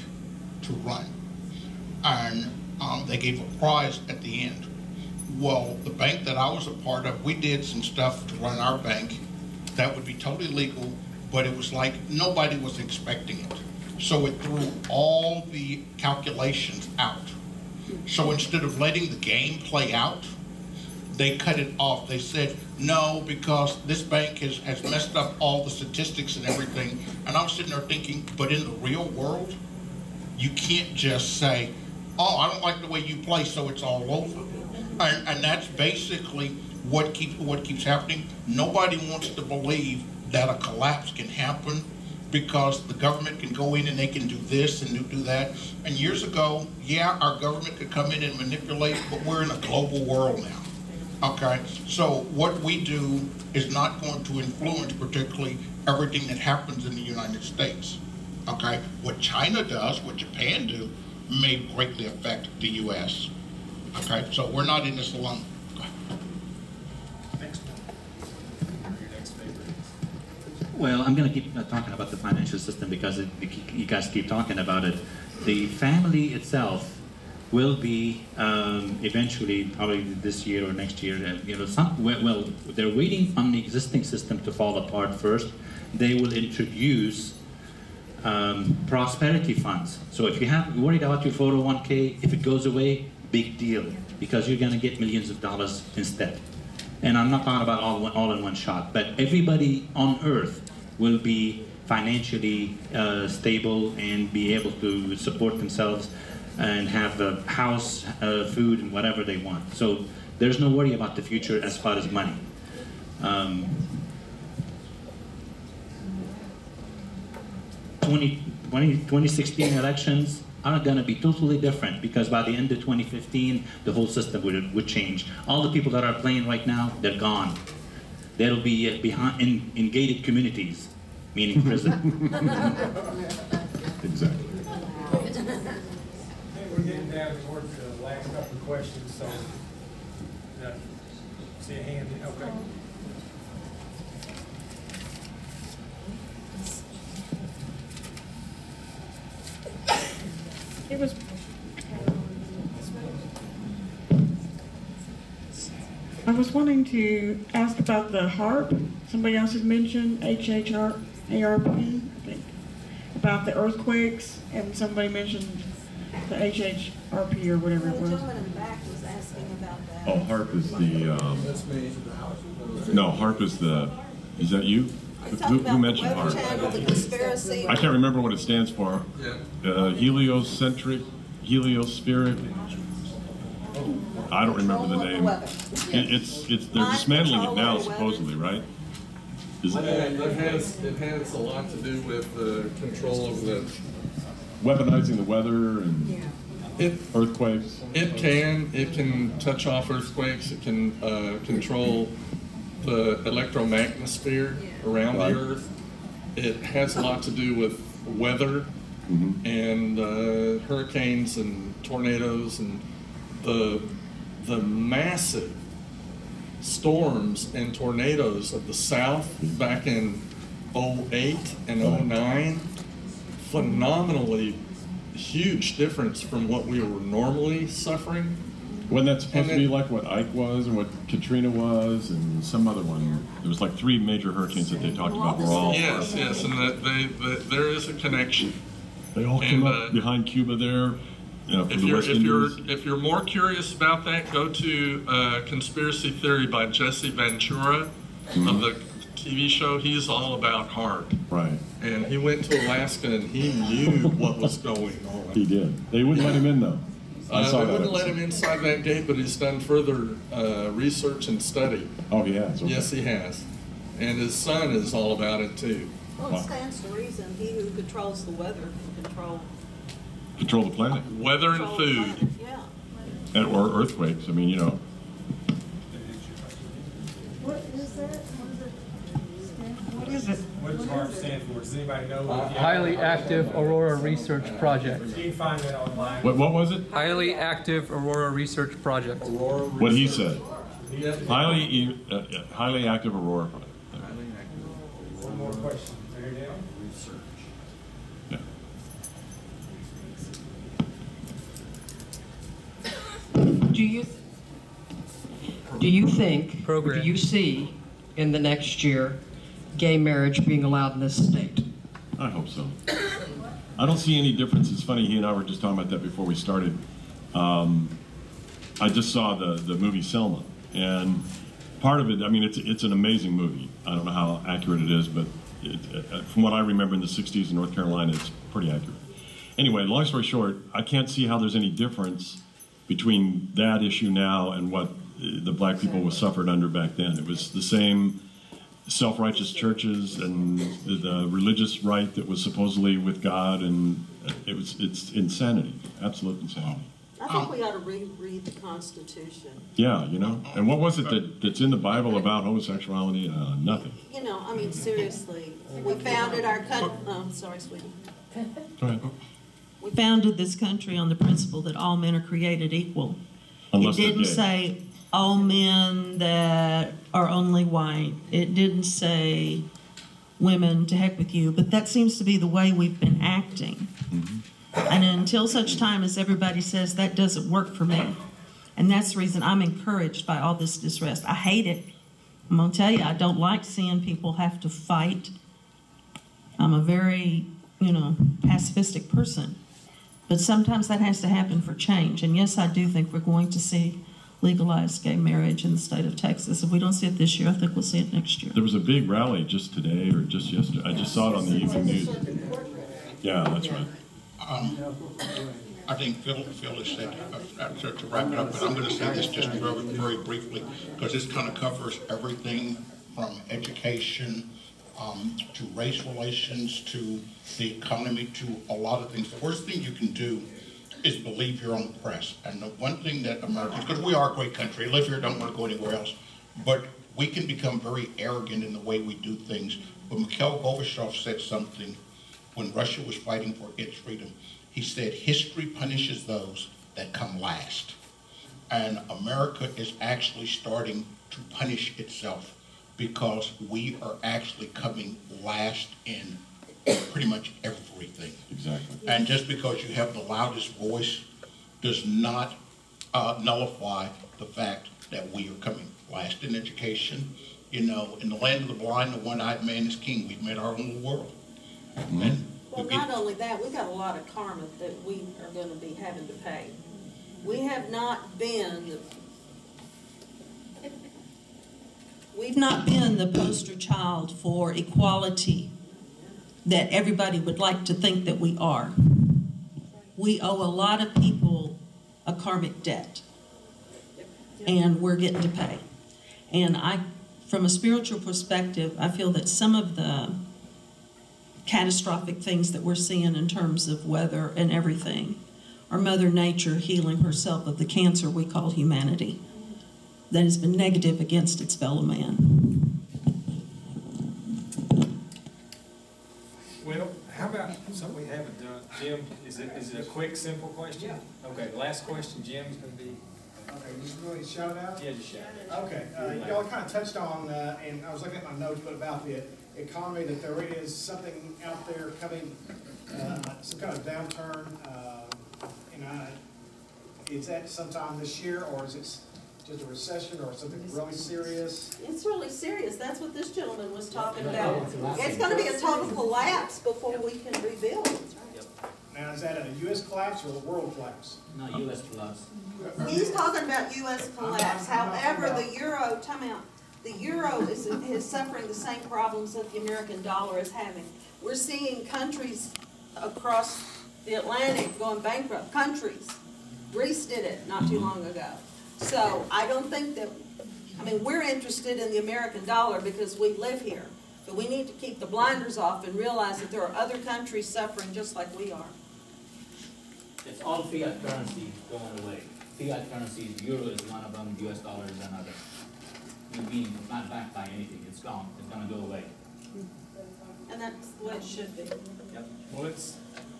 S3: to run. And they gave a prize at the end. Well, the bank that I was a part of, we did some stuff to run our bank that would be totally legal, but it was like nobody was expecting it. So it threw all the calculations out. So instead of letting the game play out, they cut it off. They said, no, because this bank has messed up all the statistics and everything. And I was sitting there thinking, but in the real world, you can't just say, oh, I don't like the way you play, so it's all over. And that's basically what keeps happening. Nobody wants to believe that a collapse can happen because the government can go in and they can do this and do that. And years ago, yeah, our government could come in and manipulate, but we're in a global world now. Okay, so what we do is not going to influence particularly everything that happens in the United States. Okay, what China does, what Japan do, may greatly affect the U.S. Okay, so we're not in this alone.
S14: Well, I'm going to keep talking about the financial system because you guys keep talking about it. The family itself will be eventually, probably this year or next year, well, they're waiting on the existing system to fall apart first. They will introduce prosperity funds. So if you have worried about your 401k, if it goes away, big deal, because you're going to get millions of dollars instead. And I'm not talking about all in one shot, but everybody on earth will be financially stable and be able to support themselves and have a house, food, and whatever they want. So there's no worry about the future as far as money. 2016 elections are going to be totally different because by the end of 2015, the whole system would change. All the people that are playing right now, they're gone. They'll be behind in gated communities, meaning prison.
S5: Exactly.
S12: We're getting down towards the last couple of questions, so, see a hand, okay.
S21: It was. I was wanting to ask about the HARP. Somebody else has mentioned HHRARP, I think, about the earthquakes, and somebody mentioned the HHRP or whatever it
S2: The
S21: was.
S2: gentleman in the back was asking about that.
S5: Oh, HARP is the, no, HARP is the, is that you? Who mentioned HARP?
S2: Channel, the conspiracy.
S5: I can't remember what it stands for. Heliocentric, heliospheric. I don't remember the name. They're dismantling it now, supposedly, right? Is it?
S7: It has a lot to do with the control of the
S5: Weaponizing the weather and earthquakes.
S7: It can touch off earthquakes. It can control the electromagnetosphere around the Earth. It has a lot to do with weather and hurricanes and tornadoes and the massive storms and tornadoes of the South back in 2008 and 2009. Phenomenally huge difference from what we were normally suffering.
S5: Wasn't that supposed to be like what Ike was and what Katrina was and some other one? There was like 3 major hurricanes that they talked about were all.
S7: Yes, and that there is a connection.
S5: They all came up behind Cuba there. If you're more curious about that,
S7: go to Conspiracy Theory by Jesse Ventura of the TV show. He's all about HARP.
S5: Right.
S7: And he went to Alaska and he knew what was going on.
S5: He did. They wouldn't let him in though.
S7: They wouldn't let him inside that gate, but he's done further research and study.
S5: Oh, he has? Okay.
S7: Yes, he has. And his son is all about it too.
S2: Well, it stands to reason, he who controls the weather can
S5: control the planet.
S7: Weather and food.
S2: Yeah.
S5: Or earthquakes. I mean, you know.
S21: What is that? What is it?
S12: What does HARP stand for? Does anybody know?
S22: Highly Active Aurora Research Project.
S12: You can find that online.
S5: What was it?
S22: Highly Active Aurora Research Project.
S5: What he said. Highly active Aurora Project.
S12: One more question. Is there down?
S18: Do you think, or do you see in the next year gay marriage being allowed in this state?
S5: I hope so. I don't see any difference. It's funny, he and I were just talking about that before we started. I just saw the movie Selma, and part of it, I mean, it's an amazing movie. I don't know how accurate it is, but from what I remember in the 60s in North Carolina, it's pretty accurate. Anyway, long story short, I can't see how there's any difference between that issue now and what the black people suffered under back then. It was the same self-righteous churches and the religious right that was supposedly with God, and it's insanity, absolute insanity.
S2: I think we ought to reread the Constitution.
S5: Yeah, you know, and what was it that's in the Bible about homosexuality? Nothing.
S2: You know, I mean, seriously, we founded our country. Oh, sorry, sweetie.
S5: Go ahead.
S8: We founded this country on the principle that all men are created equal.
S5: Unless
S8: it didn't
S5: they're gay.
S8: say all men that are only white. It didn't say women, to heck with you. But that seems to be the way we've been acting. And until such time as everybody says that doesn't work for me. And that's the reason I'm encouraged by all this distress. I hate it. I'm going to tell you, I don't like seeing people have to fight. I'm a very, pacifistic person. But sometimes that has to happen for change. And yes, I do think we're going to see legalized gay marriage in the state of Texas. If we don't see it this year, I think we'll see it next year.
S5: There was a big rally just today or just yesterday. I just saw it on the evening news. Yeah, that's right.
S3: I think Phil has said to wrap it up, but I'm going to say this just very, very briefly, because this kind of covers everything from education to race relations to the economy to a lot of things. The worst thing you can do is believe your own press. And the one thing that Americans, because we are a great country, live here, don't want to go anywhere else, but we can become very arrogant in the way we do things. But Mikhail Gorbachev said something when Russia was fighting for its freedom. He said, history punishes those that come last. And America is actually starting to punish itself because we are actually coming last in pretty much everything.
S5: Exactly.
S3: And just because you have the loudest voice does not nullify the fact that we are coming last in education. You know, in the land of the blind, the one-eyed man is king. We've made our own little world.
S5: Mm-hmm.
S3: And
S2: well, not only that, we got a lot of karma that we are going to be having to pay. We have not been,
S8: we've not been the poster child for equality that everybody would like to think that we are. We owe a lot of people a karmic debt, and we're getting to pay. And from a spiritual perspective, I feel that some of the catastrophic things that we're seeing in terms of weather and everything are Mother Nature healing herself of the cancer we call humanity that has been negative against its fellow man.
S12: Well, how about something we haven't done? Jim, is it a quick, simple question? Yeah. Okay, the last question, Jim, is going to be...
S6: Okay, just really shout it out?
S12: Yeah, just shout it out.
S6: Okay, y'all kind of touched on, and I was looking at my notes, but about the economy, that there is something out there coming, some kind of downturn, is that sometime this year, or is it just a recession, or something really serious?
S2: It's really serious. That's what this gentleman was talking about. It's going to be a total collapse before we can rebuild.
S6: Now, is that a U.S. collapse or a world collapse?
S17: No, U.S. collapse.
S2: He's talking about U.S. collapse. However, the euro, the euro is suffering the same problems that the American dollar is having. We're seeing countries across the Atlantic going bankrupt. Countries. Greece did it not too long ago. So I don't think that, I mean, we're interested in the American dollar because we live here. But we need to keep the blinders off and realize that there are other countries suffering just like we are.
S17: It's all fiat currency going away. Fiat currency, euro is one of them, US dollar is another. It means not backed by anything. It's gone. It's going to go away.
S2: And that's the way it should be.
S12: Yep. Well,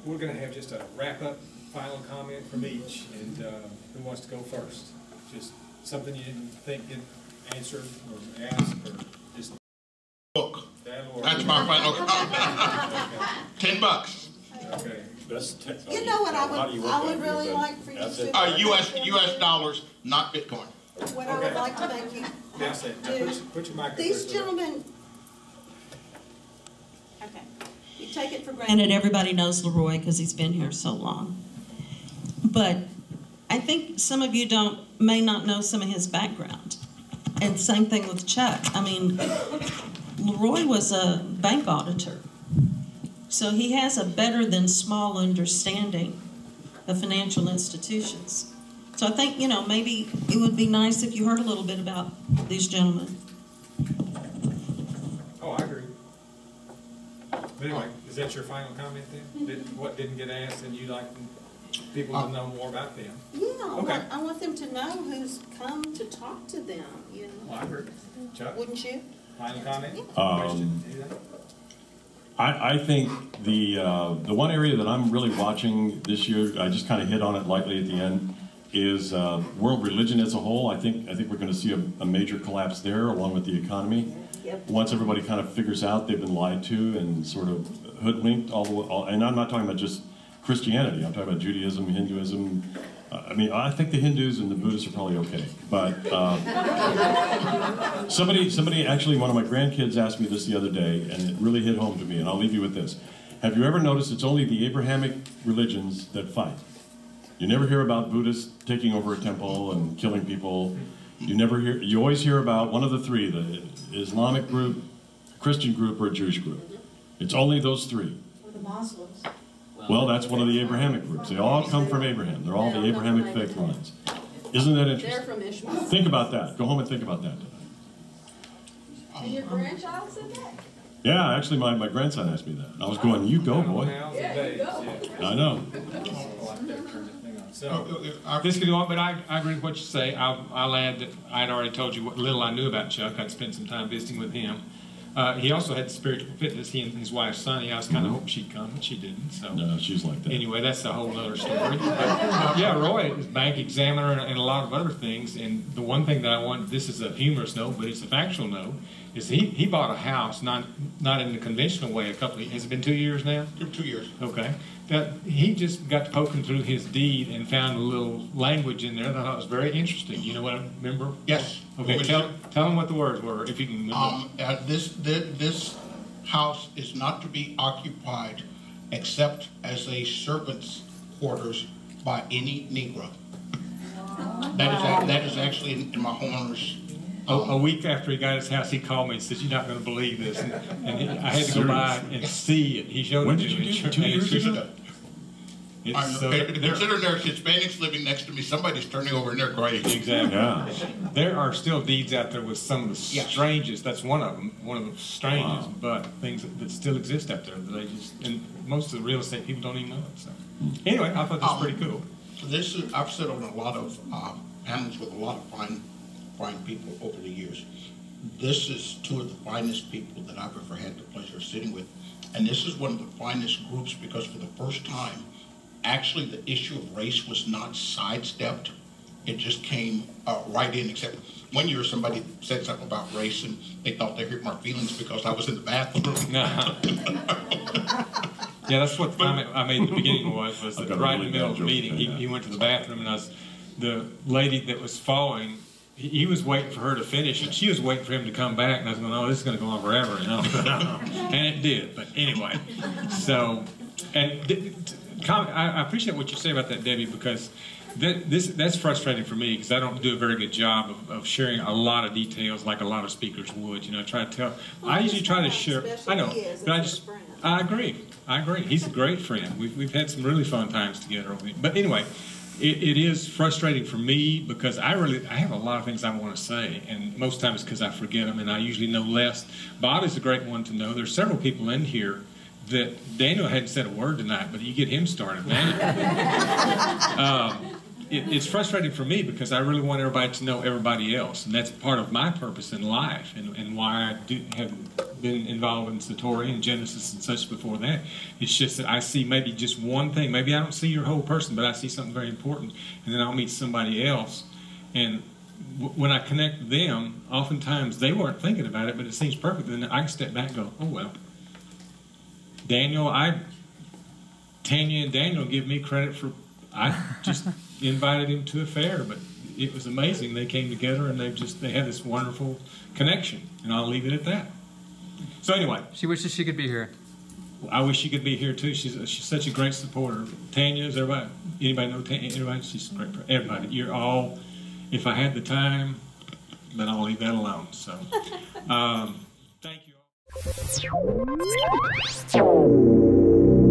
S12: we're going to have just a wrap-up final comment from each, and who wants to go first? Just something you didn't think get answered or asked, or just
S3: book. That's my final comment. $10.
S5: Okay.
S2: You know what I would really like for you to
S3: US dollars, not Bitcoin.
S2: What I would like to thank you do.
S12: Put your microphone.
S2: These gentlemen, okay, you take it for granted.
S8: Granted, everybody knows Leroy because he's been here so long. But I think some of you may not know some of his background. And same thing with Chuck. I mean, Leroy was a bank auditor. So he has a better than small understanding of financial institutions. So I think, maybe it would be nice if you heard a little bit about these gentlemen.
S12: Oh, I agree. But anyway, is that your final comment then? What didn't get asked and you'd like people to know more about them?
S2: Yeah,
S12: okay.
S2: I want them to know who's come to talk to them.
S12: Well, I agree. Chuck?
S2: Wouldn't you?
S12: Final comment?
S5: Question? I think the one area that I'm really watching this year, I just kind of hit on it lightly at the end, is world religion as a whole. I think we're going to see a major collapse there, along with the economy.
S2: Yep.
S5: Once everybody kind of figures out they've been lied to and sort of hoodwinked, and I'm not talking about just Christianity. I'm talking about Judaism, Hinduism. I mean, I think the Hindus and the Buddhists are probably okay. But somebody actually, one of my grandkids asked me this the other day, and it really hit home to me, and I'll leave you with this. Have you ever noticed it's only the Abrahamic religions that fight? You never hear about Buddhists taking over a temple and killing people. You always hear about one of the three, the Islamic group, Christian group, or a Jewish group. It's only those three.
S15: Or the Muslims.
S5: Well, that's one of the Abrahamic groups. They all come from Abraham. They're all the Abrahamic faith lines. Isn't that interesting?
S2: They're from Ishmael.
S5: Think about that. Go home and think about that tonight.
S2: And your grandchild said that?
S5: Yeah, actually, my grandson asked me that. And I was going, you go, boy.
S2: Yeah, you go.
S5: I know.
S1: So this could go on, but I agree with what you say. I'll add that I'd already told you what little I knew about Chuck. I'd spent some time visiting with him. He also had spiritual fitness. He and his wife Sonny. I was kind of hoping she'd come, but she didn't. So
S5: no, she's like that.
S1: Anyway, that's a whole other story. But, yeah, Roy is bank examiner and a lot of other things. And the one thing that I want, this is a humorous note, but it's a factual note, is he bought a house not in the conventional way. Has it been 2 years now?
S3: 2 years.
S1: Okay. That he just got to poking through his deed and found a little language in there that I thought was very interesting. You know what I remember?
S3: Yes.
S1: Okay. Tell them what the words were, if you can remember.
S3: This house is not to be occupied except as a servant's quarters by any Negro. That is actually in my homeowner's.
S1: A week after he got his house, he called me and said, "You're not going to believe this." And I had to go by and see it. He showed it to me.
S3: 2 years ago?
S1: Considering
S3: there's Hispanics living next to me, somebody's turning over in their grave.
S1: Exactly.
S5: Yeah.
S1: There are still deeds out there with some of the strangest. That's one of them. One of the strangest, but things that still exist out there. That they just, and most of the real estate people don't even know it. So anyway, I thought that was pretty cool.
S3: I've sat on a lot of panels with a lot of fine people over the years. This is two of the finest people that I've ever had the pleasure of sitting with. And this is one of the finest groups because for the first time, actually the issue of race was not sidestepped. It just came right in, except one year somebody said something about race and they thought they hurt my feelings because I was in the bathroom.
S1: Yeah, that's what the comment I made at the beginning was that right in the middle of the meeting, he went to the bathroom and the lady that was following, he was waiting for her to finish, and she was waiting for him to come back, and I was going, "Oh, this is going to go on forever," you know. And it did. But anyway, so I appreciate what you say about that, Debbie, because that's frustrating for me because I don't do a very good job of sharing a lot of details like a lot of speakers would. You know, I usually try to share. I know, but I agree. He's a great friend. We've had some really fun times together. But anyway. It is frustrating for me because I have a lot of things I want to say, and most times because I forget them, and I usually know less. Bob is a great one to know. There's several people in here that Daniel hadn't said a word tonight, but you get him started, man. It's frustrating for me because I really want everybody to know everybody else, and that's part of my purpose in life, and why I have been involved in Satori and Genesis and such before that. It's just that I see maybe just one thing. Maybe I don't see your whole person, but I see something very important, and then I'll meet somebody else, and when I connect with them, oftentimes they weren't thinking about it, but it seems perfect. Then I can step back and go, "Oh well." Tanya and Daniel give me credit for. I just invited him to a fair, but it was amazing. They came together and they had this wonderful connection, and I'll leave it at that. So anyway,
S22: she wishes she could be here.
S1: I wish she could be here too. She's such a great supporter. Tanya's everybody. Anybody know Tanya? Everybody? She's great. Everybody. You're all. If I had the time, but I'll leave that alone. So, thank you all.